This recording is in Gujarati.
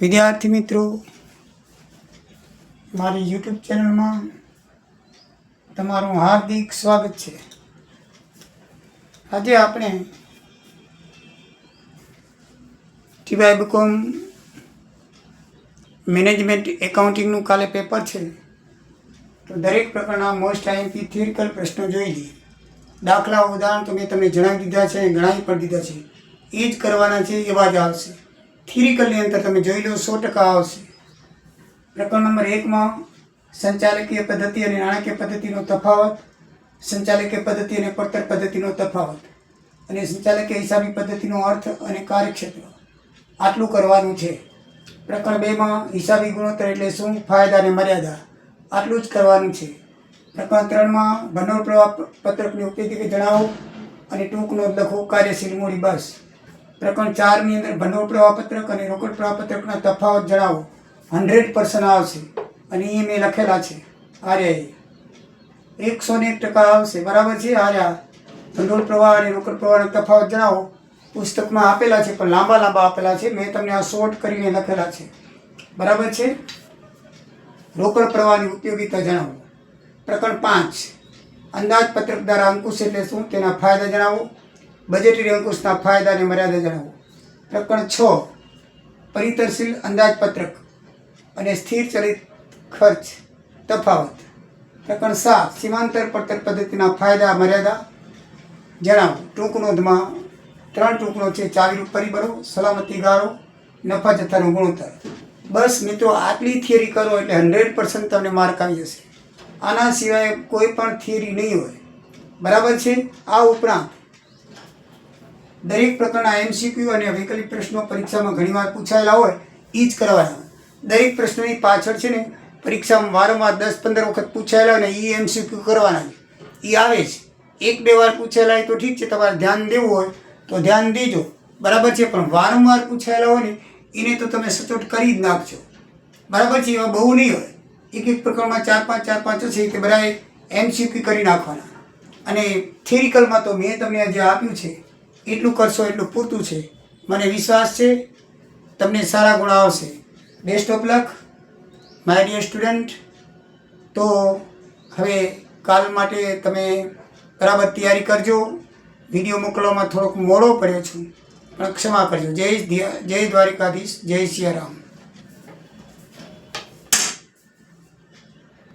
विद्यार्थी मित्रों, मारी यूट्यूब चैनल में तमारुं हार्दिक स्वागत है। आज आपणे टीवाय बीकॉम मैनेजमेंट एकाउंटिंग काले पेपर है, तो दरेक प्रकारना मोस्ट आईएमपी थियरिकल प्रश्नों जोई लीए। दाखला उदाहरण तो मैं तमने जणावी दीधा छे, गणावी पण दीधा छे, ए ज करवाना छे, एवा ज आवशे। थियरिकल अंदर तमे जोई लो 100% आवशे। प्रकरण नंबर 1 में संचालकीय पद्धति और नाણાકીય पद्धतिनो तफावत, संचालकीय पद्धति और પડતર पद्धतिनो तफावत, અને संचालकीय हिसाबी पद्धतिनो अर्थ और कार्यक्षेत्र आटलू करवानुं छे। प्रकरण 2 में हिसाबी गुणोत्तर एटले शुं, फायदा और मर्यादा आटलू ज करवानुं छे। प्रकरण 3 में भंडोळ प्रवाह पत्रकनी उपयोगिता जणावो અને ટૂંક નોંધ લખો, कार्यशील मूડી बस। प्रकरण 4 ની અંદર ભંડોળ પ્રવાહ પત્રક અને રોકડ પ્રવાહ પત્રકના તફાવત જણાવો। 100% આવશે અને એ મેં લખેલા છે। આર્યા 101% આવશે, બરાબર છે। આર્યા ભંડોળ પ્રવાહ અને રોકડ પ્રવાહનો તફાવત જણાવો પુસ્તકમાં આપેલા છે, પણ લાંબા લાંબા આપેલા છે। મેં તમને આ શોર્ટ કરીને લખેલા છે, બરાબર છે। રોકડ પ્રવાહની ઉપયોગિતા જણાવો। પ્રકરણ 5 અંદાજપત્રક દ્વારા અંકુશ એટલે શું, તેના ફાયદા જણાવો। બજેટરી અંકુશના ફાયદા અને મર્યાદા જણાવો। પ્રકરણ 6 પરિતરશીલ અંદાજપત્રક અને સ્થિર ચલિત ખર્ચ તફાવત। પ્રકરણ 7 સીમાંતર પડતર પદ્ધતિના ફાયદા મર્યાદા જણાવો। ટૂંક નોંધમાં 3 ટૂંકનો છે, ચાવીરૂપ પરિબળો, સલામતી ગાળો, નફા જથ્થાનો ગુણોત્તર। બસ મિત્રો, આટલી થિયરી કરો એટલે 100% તમને માર્ક આવી જશે। આના સિવાય કોઈ પણ થિયરી નહીં હોય, બરાબર છે। આ ઉપરાંત દરેક પ્રકારના એમસીક્યુ અને વૈકલ્પિક પ્રશ્નો પરીક્ષામાં ઘણીવાર પૂછાયેલા હોય, એ જ કરવાના। દરેક પ્રશ્નોની પાછળ છે ને પરીક્ષામાં વારંવાર 10-15 વખત પૂછાયેલા હોય ને એ એમસીક્યુ કરવાના છે, એ આવે છે। 1-2 વાર પૂછાયેલા હોય તો ઠીક છે, તમારે ધ્યાન દેવું હોય તો ધ્યાન દેજો, બરાબર છે। પણ વારંવાર પૂછાયેલા હોય ને એને તો તમે સચોટ કરી જ નાખજો, બરાબર છે। એવા બહુ નહીં હોય, એક પ્રકારમાં 4-5 હશે કે બધાએ એમસીક્યુ કરી નાખવાના। અને થિયરિકલમાં તો મેં તમને જે આપ્યું છે એટલું કરશો એટલું પૂરતું છે। મને વિશ્વાસ છે તમને સારા ગુણ આવશે। Best of luck my dear student. તો હવે કાલ માટે તમે બરાબર તૈયારી કરજો। વિડીયો મોકલવામાં થોડોક મોડો પડ્યો છું, પણ ક્ષમા કરજો। જય દ્વારિકાધીશ, જય સિયારામ।